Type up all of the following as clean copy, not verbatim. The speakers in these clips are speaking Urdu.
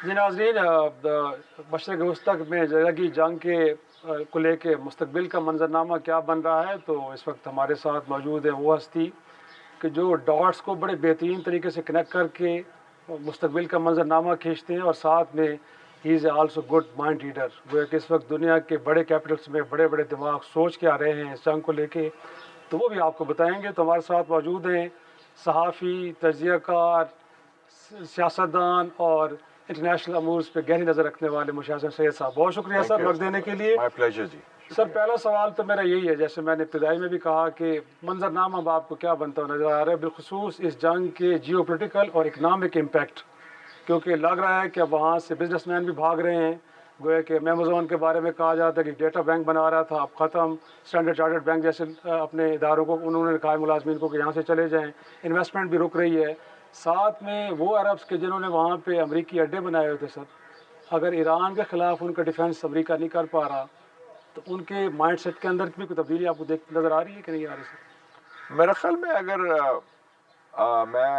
جی ناظرین، مشرق وسطی میں جگہ جنگ کو لے کے مستقبل کا منظرنامہ کیا بن رہا ہے، تو اس وقت ہمارے ساتھ موجود ہے وہ ہستی کہ جو ڈاٹس کو بڑے بہترین طریقے سے کنیکٹ کر کے مستقبل کا منظرنامہ کھینچتے ہیں، اور ساتھ میں ہی is also good mind reader. وہ کہ اس وقت دنیا کے بڑے کیپٹلس میں بڑے بڑے دماغ سوچ کے آ رہے ہیں اس جنگ کو لے کے، تو وہ بھی آپ کو بتائیں گے. تو ہمارے ساتھ موجود ہیں صحافی، تجزیہ کار، سیاستدان اور انٹرنیشنل امور پہ گہری نظر رکھنے والے مشاہد سید صاحب. بہت شکریہ سر وقت دینے کے لیے. مائی پلیجر جی. سر پہلا سوال تو میرا یہی ہے، جیسے میں نے ابتدائی میں بھی کہا کہ منظرنامہ اب آپ کو کیا بنتا ہوا نظر آ رہا ہے، بالخصوص اس جنگ کے جیو پولیٹیکل اور اکنامک امپیکٹ، کیونکہ لگ رہا ہے کہ اب وہاں سے بزنس مین بھی بھاگ رہے ہیں. گویا کہ امیزون کے بارے میں کہا جاتا ہے کہ ڈیٹا بینک بنا رہا تھا، اب ختم. اسٹینڈرڈ چارٹرڈ بینک جیسے اپنے اداروں کو انہوں نے کہا ملازمین کو کہ یہاں سے چلے جائیں. انویسٹمنٹ بھی رک رہی ہے. ساتھ میں وہ عربس کے جنہوں نے وہاں پہ امریکی اڈے بنائے ہوئے تھے سر، اگر ایران کے خلاف ان کا ڈیفینس امریکہ نہیں کر پا رہا تو ان کے مائنڈ سیٹ کے اندر بھی کوئی تبدیلی آپ کو نظر آ رہی ہے کہ نہیں آ رہی سر؟ میرے خیال میں اگر میں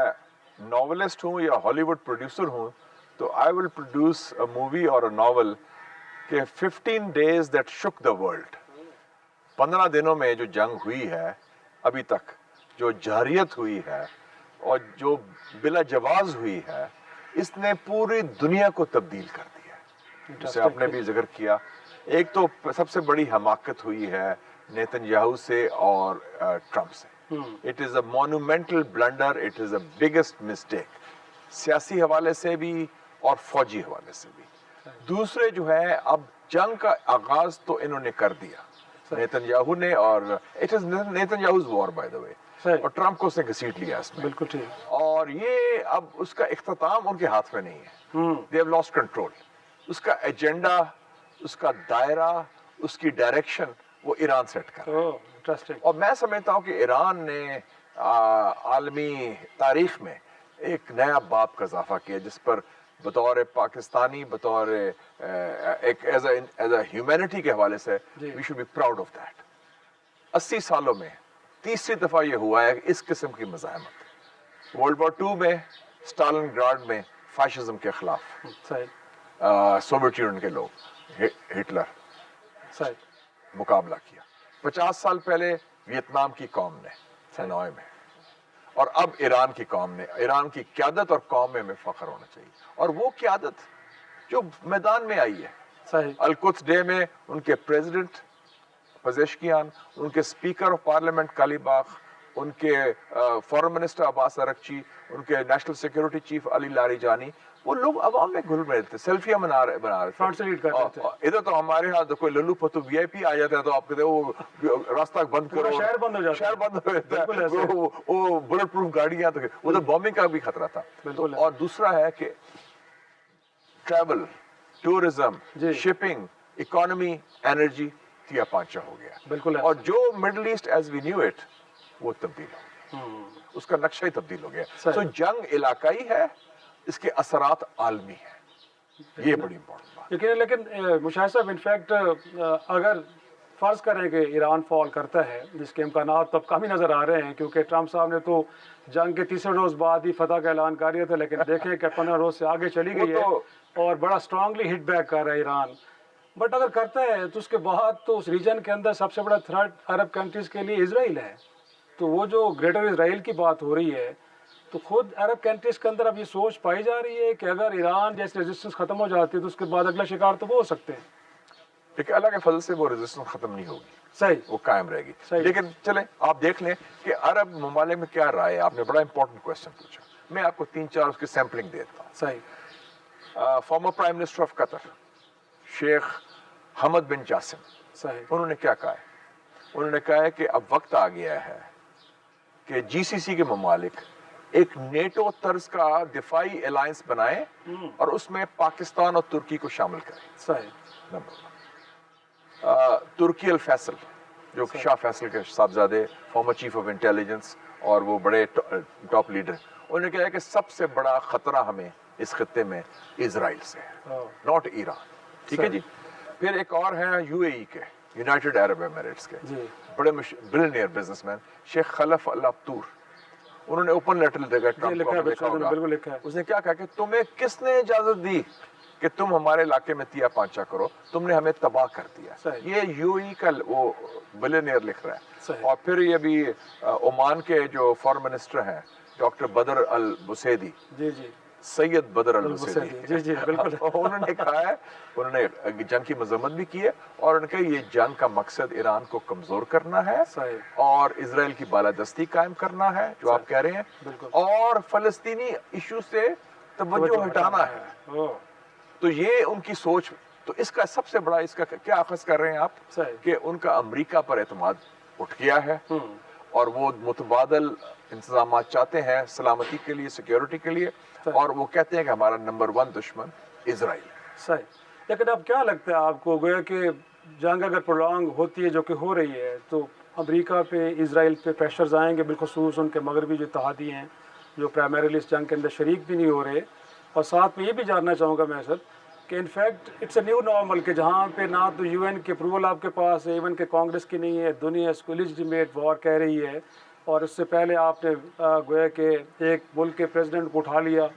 ناولسٹ ہوں یا ہالی ووڈ پروڈیوسر ہوں تو آئی ول پروڈیوس اے مووی اور اے ناول کہ 15 days دیٹ شک دا ورلڈ. 15 دنوں میں جو جنگ ہوئی ہے ابھی تک، جو جارحیت ہوئی ہے اور جو بلا جواز ہوئی ہے، اس نے پوری دنیا کو تبدیل کر دیا. جسے آپ نے بھی ذکر کیا، ایک تو سب سے بڑی حماقت ہوئی ہے نیتن یاہو سے اور ٹرمپ سے. It is a monumental blunder, it is a biggest mistake, سیاسی حوالے سے بھی اور فوجی حوالے سے بھی. دوسرے جو ہے، اب جنگ کا آغاز تو انہوں نے کر دیا نیتن یاہو نے، اور it is Netanyahu's war by the way, اور ٹرمپ کو اس نے گھسیٹ لیا اس میں. بالکل ٹھیک. اور یہ اب اس کا اختتام ان کے ہاتھ میں نہیں ہے. They have lost control. اس کا ایجنڈا، اس کا دائرہ، اس کی ڈائریکشن وہ ایران سیٹ کر رہا ہے. اور میں سمجھتا ہوں کہ ایران نے عالمی تاریخ میں ایک نیا باب کا اضافہ کیا، جس پر بطور پاکستانی، بطور ایک ایز اے ہیومینٹی کے حوالے سے we should be proud of that. 80 سالوں میں تیسری دفعہ یہ ہوا ہے اس قسم کی مزاحمت. ورلڈ وار 2 میں اسٹالن گراڈ میں فاشزم کے خلاف سوویت یونین کے لوگ، ہٹلر، مقابلہ کیا. 50 سال پہلے ویتنام کی قوم نے ہنوئی میں، اور اب ایران کی قوم نے. ایران کی قیادت اور قوم میں فخر ہونا چاہیے، اور وہ قیادت جو میدان میں آئی ہے. القدس ڈے میں ان کے پریزیڈنٹ پزیشکیان، ان کے اسپیکر آف پارلیمنٹ کالیباغ، ان کے فارن منسٹر عباس ارغچی، ان کے نیشنل سیکیورٹی چیف علی لاریجانی، وہ لوگ عوام میں گھل رہے تھے، سیلفیاں بنا رہے تھے. ادھر تو ہمارے ہاں تو کوئی للو پتو وی آئی پی آ جاتا ہے تو آپ کہتے ہیں وہ راستہ بند کرو، شہر بند ہو جاتا ہے. شہر بند ہو جاتا ہے، وہ بلٹ پروف گاڑیاں، تو ادھر بامبنگ کا بھی خطرہ تھا. اور دوسرا ہے کہ travel, tourism, shipping, economy, energy تیا پانچا ہو گیا. بالکل. اور جو Middle East as we knew it وہ تبدیل ہو گیا، اس کا نقشہ ہی تبدیل ہو گیا. تو جنگ علاقائی ہے، اس کے اثرات عالمی ہیں. یہ بڑی امپورٹنٹ بات ہے. لیکن مشاہد صاحب، انفیکٹ اگر فرض کریں کہ ایران فال کرتا ہے، جس کے امکانات تب کم ہی نظر آ رہے ہیں، کیونکہ ٹرمپ صاحب نے تو جنگ کے تیسرے روز بعد ہی فتح کا اعلان کر دیا تھا، لیکن دیکھیں کہ 15 روز سے آگے چلی گئی ہے اور بڑا اسٹرانگلی ہٹ بیک کر رہا ہے ایران. بٹ اگر کرتا ہے تو اس کے بعد تو اس ریجن کے اندر سب سے بڑا تھریٹ عرب کنٹریز کے لیے اسرائیل ہے. تو وہ جو گریٹر اسرائیل کی بات ہو رہی ہے، تو خود عرب کنٹریز کے اندر اب یہ سوچ پائی جا رہی ہے کہ اگر ایران جیسے ریزسٹنس ختم ہو جاتی ہے تو اس کے بعد اگلا شکار تو وہ ہو سکتے ہیں. لیکن اللہ کے فضل سے وہ ریزسٹنس ختم نہیں ہوگی، صحیح، وہ قائم رہے گی. لیکن چلیں آپ دیکھ لیں کہ عرب ممالک میں کیا رائے ہے. آپ نے بڑا امپورٹنٹ کوشچن پوچھا، میں آپ کو 3-4 اس کی سیمپلنگ دیتا ہوں. صحیح. Former prime minister of Qatar شیخ حمد بن جاسم، صحیح. انہوں نے کیا کہا ہے؟ انہوں نے کہا ہے کہ اب وقت آ گیا ہے کہ جی سی سی کے ممالک ایک نیٹو طرز کا دفاعی الائنس بنائیں اور اس میں پاکستان اور ترکی کو شامل کریں. صحیح. نمبر 1، ترکی الفیصل جو شاہ فیصل کے صاحبزادے، فارمر چیف آف انٹیلیجنس اور وہ بڑے ٹاپ لیڈر، انہوں نے کہا کہ سب سے بڑا خطرہ ہمیں اس خطے میں اسرائیل سے ہے، ناٹ ایران. ٹھیک ہے جی. پھر ایک اور ہیں یو اے ای کے، یونائٹڈ عرب ایمریٹس کے بڑے بلینئر بزنس مین شیخ خلف الابتور. انہوں نے اوپن لیٹر لکھا ہے ٹرمپ کو، دیکھا ہوگا، بالکل لکھا ہے. اس نے کیا کہا کہ تمہیں کس نے اجازت دی کہ تم ہمارے علاقے میں تیا پانچا کرو، تم نے ہمیں تباہ کر دیا. یہ یو ای کا وہ بلینئر لکھ رہا ہے. اور پھر یہ بھی عمان کے جو فارن منسٹر ہیں ڈاکٹر بدر البسیدی، سید بدر البسیدی، جی بالکل، انہوں نے کہا ہے، انہوں نے جنگ کی مذمت بھی کی ہے اور ان کا یہ جنگ کا مقصد ایران کو کمزور کرنا ہے اور اسرائیل کی بالادستی قائم کرنا ہے جو آپ کہہ رہے ہیں، اور فلسطینی ایشو سے توجہ ہٹانا ہے. تو یہ ان کی سوچ. تو اس کا سب سے بڑا اس کا کیا اخذ کر رہے ہیں آپ کہ ان کا امریکہ پر اعتماد اٹھ گیا ہے اور وہ متبادل انتظامات چاہتے ہیں سلامتی کے لیے، سیکیورٹی کے لیے، اور وہ کہتے ہیں کہ ہمارا نمبر 1 دشمن اسرائیل ہے. صحیح. لیکن اب کیا لگتا ہے آپ کو، گویا کہ جنگ اگر پرولونگ ہوتی ہے جو کہ ہو رہی ہے تو امریکہ پہ، اسرائیل پہ پریشرز آئیں گے، بالخصوص ان کے مغربی جو اتحادی ہیں جو پرائمریلی اس جنگ کے اندر شریک بھی نہیں ہو رہے. اور ساتھ میں یہ بھی جاننا چاہوں گا میں سر کہ in fact it's a new normal کہ جہاں پہ نہ تو یو این کی اپروول آپ کے پاس ہے، ایون کہ کانگریس کی نہیں ہے، دنیا اس کو لیجیٹیمیٹ وار کہہ رہی ہے، اور اس سے پہلے آپ نے گویا کہ ایک ملک کے پریزیڈنٹ کو اٹھا لیا،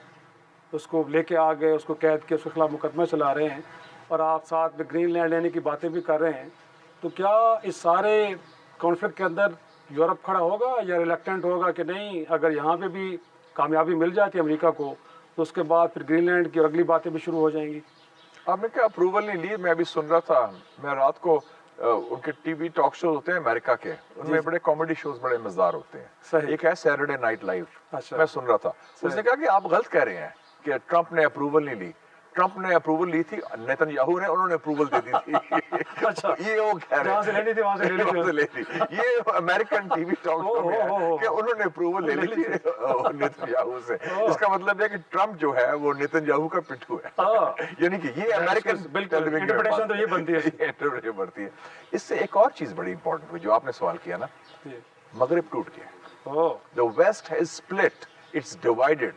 اس کو لے کے آ گئے، اس کو قید کے اس کے خلاف مقدمہ چلا رہے ہیں، اور آپ ساتھ میں گرین لینڈ لینے کی باتیں بھی کر رہے ہیں. تو کیا اس سارے کانفلکٹ کے اندر یورپ کھڑا ہوگا یا ریلیکٹنٹ ہوگا کہ نہیں، اگر یہاں پہ بھی کامیابی مل جاتی ہے امریکہ کو تو اس کے بعد پھر گرین لینڈ کی اور اگلی باتیں بھی شروع ہو جائیں گی؟ آپ نے کیا اپروول نہیں لی؟ میں ابھی سن رہا تھا، میں رات کو ان کے ٹی وی ٹاک شوز ہوتے ہیں امریکہ کے، ان میں بڑے کامیڈی شوز بڑے مزدار ہوتے ہیں. ایک ہے سیٹرڈے نائٹ لائیو، میں سن رہا تھا. اس نے کہا کہ آپ غلط کہہ رہے ہیں کہ ٹرمپ نے اپروول نہیں لی. ٹرمپ نے اپروول لی تھی، نیتن یاہو نے، انہوں نے اپروول دے دی تھی. یہ وہ کہہ رہے ہیں وہاں سے لے لی. یہ American TV talk show میں ہے کہ انہوں نے اپروول لے لی تھی نیتن یاہو سے. اس کا مطلب ہے کہ ٹرمپ جو ہے وہ نیتن یاہو کا پٹھو ہے. یعنی کہ یہ امریکن انٹرپریٹیشن تو یہ بنتی ہے. اس سے ایک اور چیز بڑی امپورٹنٹ ہوئی جو آپ نے سوال کیا نا، مغرب ٹوٹ گیا. The West has split, it's divided.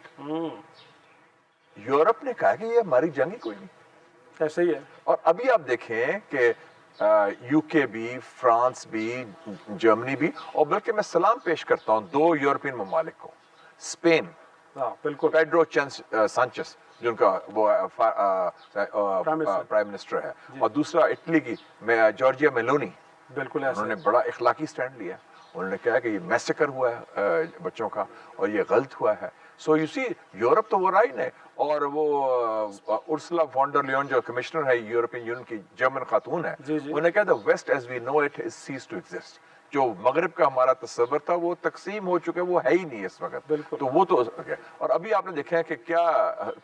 Europe نے کہا کہ یہ ہماری جنگ ہی کوئی نہیں. ایسا ہی ہے. اور ابھی آپ دیکھیں کہ یو کے بھی، فرانس بھی، جرمنی بھی، اور بلکہ میں سلام پیش کرتا ہوں 2 یورپین ممالک کو. اسپین، بالکل، پیڈرو سانچس جو ان کا وہ پرائم منسٹر ہے، اور دوسرا اٹلی کی جارجیا میلونی. بالکل انہوں نے بڑا اخلاقی سٹینڈ لیا. انہوں نے کہا کہ یہ میسیکر ہوا ہے بچوں کا اور یہ غلط ہوا ہے. سو یو سی یورپ تو وہ رائن ہے. اور وہ ارسلا فون ڈر لیون جو کمشنر ہے یورپین یونین کی، جرمن خاتون ہے، انہوں نے کہا the West as we know it is ceased to exist. جو مغرب کا ہمارا تصور تھا وہ تقسیم ہو چکا ہے، وہ ہے ہی نہیں اس وقت. تو وہ تو. اور ابھی آپ نے دیکھا ہے کہ کیا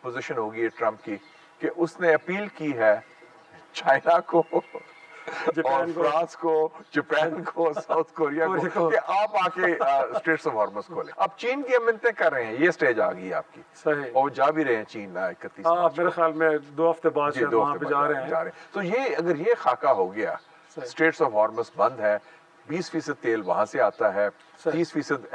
پوزیشن ہوگی ٹرمپ کی کہ اس نے اپیل کی ہے چائنا کو اور فرانس کو، جاپان کو، ساؤتھ کوریا کو کہ آپ آ کے اسٹریٹس آف ہارمز کھولیں. اب چین کی ہم منتیں کر رہے ہیں، یہ سٹیج آ گئی آپ کی. صحیح. اور جا بھی رہے ہیں چین 31 مارچ میرے خیال میں 2 ہفتے بعد وہاں پہ جا رہے ہیں. تو یہ اگر یہ خاکہ ہو گیا، اسٹریٹس آف ہارمز بند ہے، 20% تیل وہاں سے آتا ہے، 30%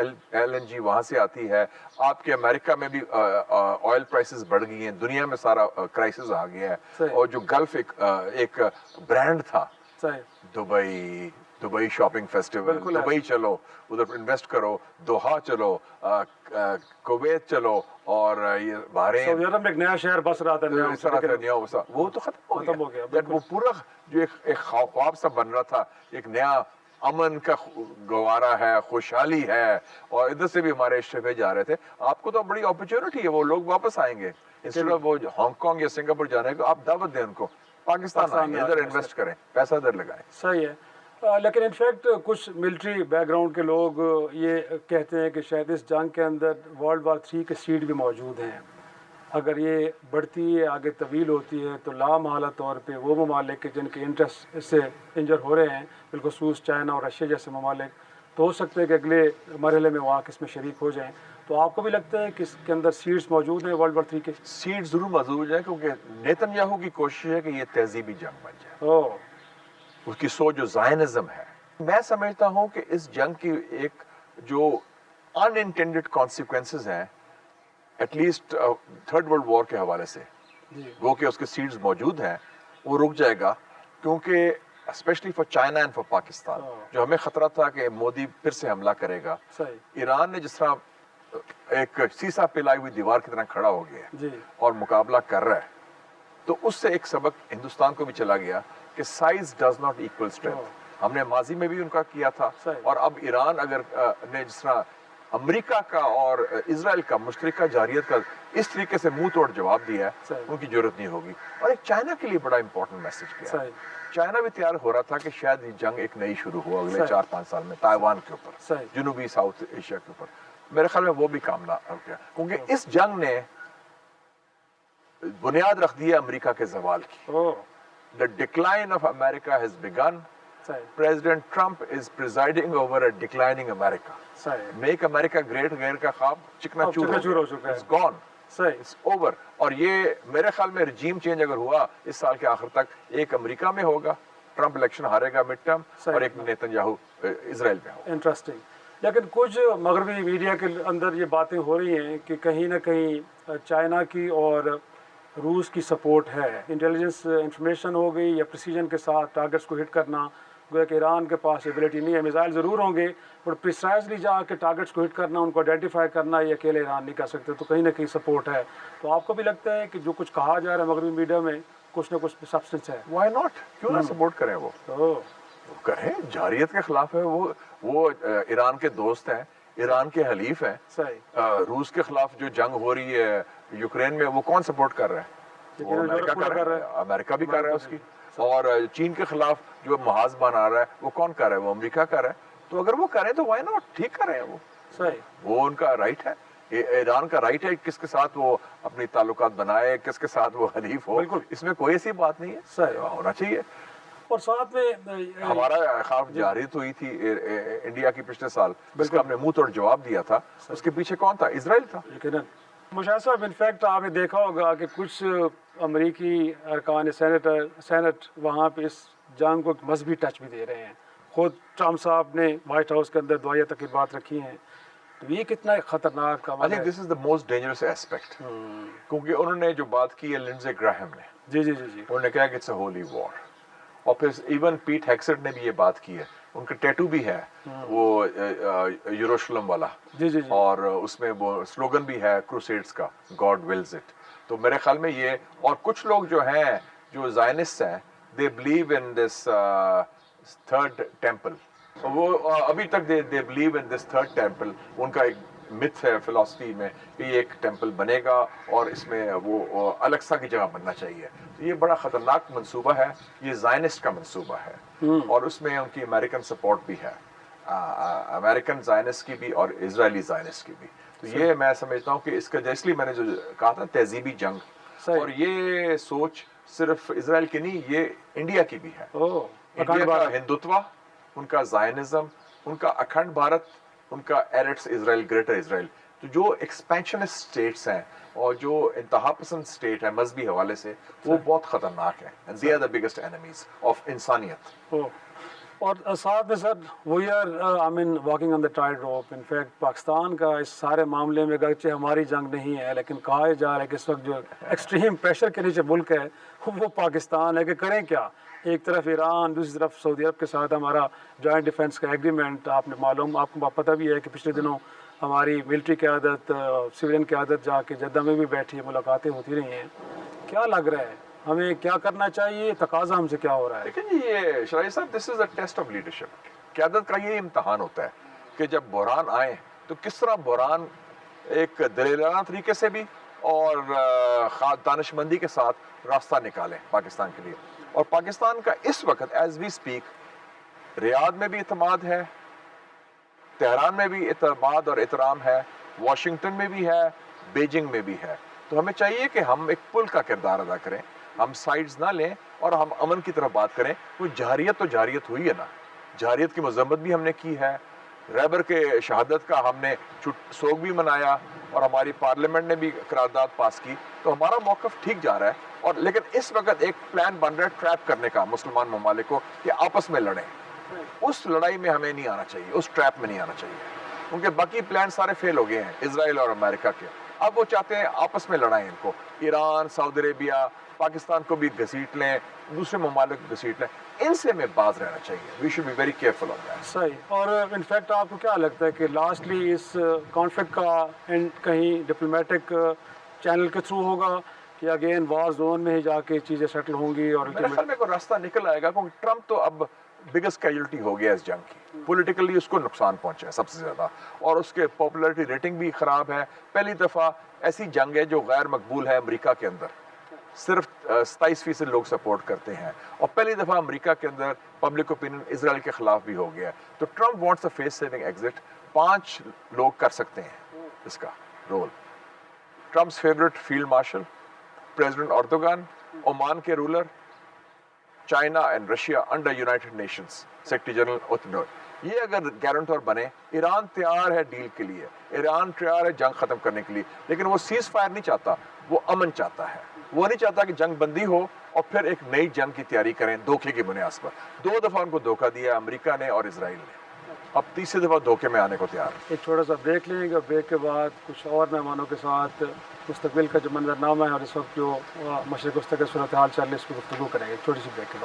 LNG وہاں سے آتی ہے. آپ کے امریکہ میں بھی آئل پرائسز بڑھ گئی ہیں، دنیا میں سارا کرائسس آ گیا ہے. اور جو گلف ایک برانڈ تھا، دبئی شاپنگ فیسٹیول، دبئی چلو ادھر انویسٹ کرو، دوحہ چلو، کویت چلو، اور یہ بحرین، سعودی عرب میں ایک نیا شہر بس رہا تھا، وہ تو ختم ہو گیا. وہ پورا جو ایک خواب سا بن رہا تھا، ایک نیا امن کا گوارا ہے، خوشحالی ہے، اور ادھر سے بھی ہمارے اشترے جا رہے تھے. آپ کو تو بڑی اپرچونٹی ہے، وہ لوگ واپس آئیں گے. انسٹیڈ آف وہ ہانگ کانگ یا سنگاپور جانے کو، آپ دعوت دیں ان کو، پاکستان آئیں، ادھر انویسٹ کریں، پیسہ ادھر لگائیں. صحیح ہے. لیکن انفیکٹ کچھ ملٹری بیک گراؤنڈ کے لوگ یہ کہتے ہیں کہ شاید اس جنگ کے اندر World War 3 کے سیڈ بھی موجود ہیں. اگر یہ بڑھتی ہے، آگے طویل ہوتی ہے، تو لامحالہ طور پہ وہ ممالک جن کے انٹرسٹ اس سے انجر ہو رہے ہیں، بالخصوص چائنا اور رشیا جیسے ممالک، تو ہو سکتا ہے کہ اگلے مرحلے میں وہاں اس میں شریک ہو جائیں. تو آپ کو بھی لگتا ہے کہ اس کے اندر سیڈز موجود ہیں World War 3 کے؟ سیڈ ضرور موجود ہیں، کیونکہ نیتن یاہو کی کوشش ہے کہ یہ تہذیبی جنگ بن جائے. اس کی سوچ جو زائنزم ہے. میں سمجھتا ہوں کہ اس جنگ کی ایک جو انانٹینڈڈ کانسیکوینسز ہیں، at least third world war کے حوالے سے، وہ کہ اس کے سیڈز موجود ہیں، وہ رک جائے گا. کیونکہ especially for China and for Pakistan, جو ہمیں خطرہ تھا کہ مودی پھر سے حملہ کرے گا. ایران نے جس طرح ایک سیسا پلائی ہوئی دیوار کی طرح کھڑا ہو گیا جی اور مقابلہ کر رہا ہے، تو اس سے ایک سبق ہندوستان کو بھی چلا گیا کہ size does not equal strength. ہم نے ماضی میں بھی ان کا کیا تھا، صحیح. اور اب ایران اگر نے جس طرح امریکہ کا اور اسرائیل کا مشترکہ جارحیت کا اس طریقے سے منہ توڑ جواب دیا ہے، صحیح. ان کی ضرورت نہیں ہوگی. اور ایک چائنا کے لیے بڑا امپورٹنٹ میسج کیا. صحیح. چائنا بھی تیار ہو رہا تھا کہ شاید یہ جنگ ایک نئی شروع ہو اگلے صحیح. 4-5 سال میں تائیوان کے اوپر، صحیح. جنوبی ساؤتھ ایشیا کے اوپر. میرے خیال میں وہ بھی کام نہ ہو گیا، کیونکہ اس جنگ نے بنیاد رکھ دی ہے امریکہ کے زوال کی. اوہ The decline of America has begun. صحیح. President Trump is presiding over a declining America. صحیح. Make America great غیر کا خواب چکنا اب چور چکنا چور ہو چکا ہے. It's gone. صحیح. It's over. اور یہ میرے خیال میں رجیم چینج اگر ہوا اس سال کے آخر تک، ایک امریکہ میں ہوگا، ٹرمپ الیکشن ہارے گا مڈ ٹرم، اور ایک نیتن یاہو اسرائیل میں ہوگا. انٹرسٹنگ. لیکن کچھ مغربی میڈیا کے اندر یہ باتیں ہو رہی ہیں کہ کہیں نہ کہیں چائنا کی اور روس کی سپورٹ ہے. انٹیلیجنس انفارمیشن ہو گئی یا پریسیجن کے ساتھ ٹارگٹس کو ہٹ کرنا، گویا کہ ایران کے پاس ایبلٹی نہیں ہے. میزائل ضرور ہوں گے پر پریسائزلی جا کے ٹارگٹس کو ہٹ کرنا، ان کو آئیڈینٹیفائی کرنا، یہ اکیلے ایران نہیں کر سکتے. تو کہیں نہ کہیں سپورٹ ہے. تو آپ کو بھی لگتا ہے کہ جو کچھ کہا جا رہا ہے مغربی میڈیا میں کچھ نہ کچھ سبسٹنس ہے؟ Why not؟ کیوں نہ سپورٹ کریں؟ وہ کریں، جارحیت کے خلاف ہے. وہ ایران کے دوست ہیں، ایران کے حلیف ہیں. صحیح. روس کے خلاف جو جنگ ہو رہی ہے یوکرین میں، وہ کون سپورٹ کر رہا ہے؟ وہ امریکہ کر رہا ہے، امریکہ بھی کر رہا ہے اس کی. اور چین کے خلاف جو محاذ بنا رہا ہے وہ کون کر رہا ہے؟ وہ امریکہ کر رہا ہے. تو اگر وہ کریں تو وائی ناٹ، ٹھیک کر رہے ہیں وہ. صحیح. وہ ان کا رائٹ ہے، ایران کا رائٹ ہے کس کے ساتھ وہ اپنی تعلقات بنائے، کس کے ساتھ وہ حلیف ہو. بالکل. اس میں کوئی ایسی بات نہیں ہے. صحیح. ہونا چاہیے. اور ساتھ میں ہمارا خلاف جارحیت ہوئی تھی انڈیا کی پچھلے سال، جس کا ہم نے منہ توڑ جواب دیا تھا. اس کے پیچھے کون تھا؟ اسرائیل تھا. مشاہد صاحب، انفیکٹ آپ نے دیکھا ہوگا کہ کچھ امریکی ارکان سینٹ وہاں پہ اس جنگ کو ایک مذہبی ٹچ بھی دے رہے ہیں. خود ٹرمپ صاحب نے وائٹ ہاؤس کے اندر دعائیہ تک کی بات رکھی ہیں. تو یہ کتنا خطرناک عمل ہے؟ دس از دا موسٹ ڈینجرس ایسپیکٹ، کیونکہ انہوں نے جو بات کی ہے لنڈزے گراہم نے، جی جی جی جی، انہوں نے کہا کہ اٹس اے ہولی وار. اور پھر ایون پیٹ ہیکسٹ نے بھی یہ بات کی ہے. ان کا ٹیٹو بھی ہے وہ یروشلم والا، جی جی جی، اور اس میں وہ سلوگن بھی ہے کروسیڈز کا، گاڈ ولز اٹ. تو میرے خیال میں یہ، اور کچھ لوگ جو ہیں جو زائنسٹ ہیں، they believe in this third temple. وہ ابھی تک they believe in this third temple. ان کا ایک متھ ہے فلسفی میں کہ یہ ایک ٹیمپل بنے گا اور اس میں وہ الیکسا کی جگہ بننا چاہیے. تو یہ بڑا خطرناک منصوبہ ہے، یہ زائنسٹ کا منصوبہ ہے، اور اس میں ان کی امریکن سپورٹ بھی ہے، امریکن زائنسٹ کی بھی اور اسرائیلی زائنسٹ کی بھی. تو یہ میں سمجھتا ہوں کہ اس کا، جیسے میں نے جو کہا تھا تہذیبی جنگ، اور یہ سوچ صرف اسرائیل کی نہیں، یہ انڈیا کی بھی ہے. انڈیا کا ہندوتوا، ان کا زائنزم، ان کا اکھنڈ بھارت، ان کا ایرٹس اسرائیل، گریٹر اسرائیل. تو جو ایکسپینشنسٹ اسٹیٹس ہیں اور جو انتہا پسند اسٹیٹ ہے مذہبی حوالے سے، وہ بہت خطرناک ہے. They are the biggest enemies of انسانیت. اور ساتھ میں sir we are I mean walking on the tight rope. In fact Pakistan کا اس سارے معاملے میں اگرچہ ہماری جنگ نہیں ہے، لیکن کہا جا رہا ہے کہ اس وقت جو ایکسٹریم پریشر کے نیچے ملک ہے وہ پاکستان ہے. کہ کریں کیا؟ ایک طرف ایران، دوسری طرف سعودی عرب کے ساتھ ہمارا جوائنٹ ڈیفنس کا ایگریمنٹ. آپ کو پتہ بھی ہے کہ پچھلے دنوں ہماری ملٹری قیادت، سویلین قیادت جا کے جدہ میں بھی بیٹھی ہے، ملاقاتیں ہوتی رہی ہیں. کیا لگ رہا ہے ہمیں کیا کرنا چاہیے؟ تقاضا ہم سے کیا ہو رہا ہے؟ لیکن یہ شرائع صاحب، دس از اے ٹیسٹ آف لیڈرشپ. قیادت کا یہ امتحان ہوتا ہے کہ جب بحران آئے تو کس طرح بحران ایک دلیرانہ طریقے سے بھی اور دانش مندی کے ساتھ راستہ نکالیں پاکستان کے لیے. اور پاکستان کا اس وقت ایز وی اسپیک ریاض میں بھی اعتماد ہے، تہران میں بھی اعتماد اور احترام ہے، واشنگٹن میں بھی ہے، بیجنگ میں بھی ہے. تو ہمیں چاہیے کہ ہم ایک پل کا کردار ادا کریں، ہم سائڈز نہ لیں اور ہم امن کی طرف بات کریں. وہ جارحیت تو جارحیت ہوئی ہے نا، جارحیت کی مذمت بھی ہم نے کی ہے. ریبر کے شہادت کا ہم نے سوگ بھی منایا اور ہماری پارلیمنٹ نے بھی قرارداد پاس کی. تو ہمارا موقف ٹھیک جا رہا ہے. اور لیکن اس وقت ایک پلان بن رہا ہے ٹریپ کرنے کا مسلمان ممالک کو کہ آپس میں لڑیں. اس لڑائی میں ہمیں نہیں آنا چاہیے، اس ٹریپ میں نہیں آنا چاہیے، کیونکہ باقی پلان سارے فیل ہو گئے ہیں اسرائیل اور امریکہ کے. اب وہ چاہتے ہیں آپس میں لڑائیں ان کو، ایران، سعودی عربیہ، پاکستان کو بھی گھسیٹ لیں، دوسرے ممالک کو گھسیٹ لیں، ان سے ہمیں باز رہنا چاہیے. We should be very careful on that. صحیح. اور انفیکٹ آپ کو کیا لگتا ہے کہ لاسٹلی اس کانفلکٹ کا اینڈ کہیں ڈپلومیٹک چینل کے تھرو ہوگا کہ اگین وار زون میں ہی جا کے چیزیں سیٹل ہوں گی؟ اور میرے خیال میں کوئی راستہ نکل آئے گا، کیونکہ ٹرمپ تو اب بگیسٹ کیجولٹی ہو گیا اس جنگ کی. پولیٹیکلی اس کو نقصان پہنچا ہے سب سے زیادہ، اور اس کے پاپولیرٹی ریٹنگ بھی خراب ہے. پہلی دفعہ ایسی جنگ ہے جو غیر مقبول ہے امریکہ کے اندر، صرف 27% لوگ سپورٹ کرتے ہیں، اور پہلی دفعہ امریکہ کے اندر پبلک اوپینین اسرائیل کے خلاف بھی ہو گیا ہے. تو Trump wants a face saving exit. 5 لوگ کر سکتے ہیں اس کا role. Trump's favourite field marshal, president Erdogan, Oman کے ruler, China and Russia under United Nations secretary general اوتنور. یہ اگر گارنٹور بنے، ایران تیار ہے ڈیل کے لیے، ایران تیار ہے جنگ ختم کرنے کے لیے، لیکن وہ سیز فائر نہیں چاہتا، وہ امن چاہتا ہے. وہ نہیں چاہتا کہ جنگ بندی ہو اور پھر ایک نئی جنگ کی تیاری کریں دھوکے کی بنیاد پر. 2 دفعہ ان کو دھوکہ دیا امریکہ نے اور اسرائیل نے، اب تیسری دفعہ دھوکے میں آنے کو تیار ہے. ایک چھوٹا سا بریک لیں گے، اور بریک کے بعد کچھ اور مہمانوں کے ساتھ مستقبل کا جو منظرنامہ ہے اور اس وقت جو مشرق وسطی کا صورتحال چل رہی ہے اس کی گفتگو کریں گے. چھوٹی سی بریک کے بعد.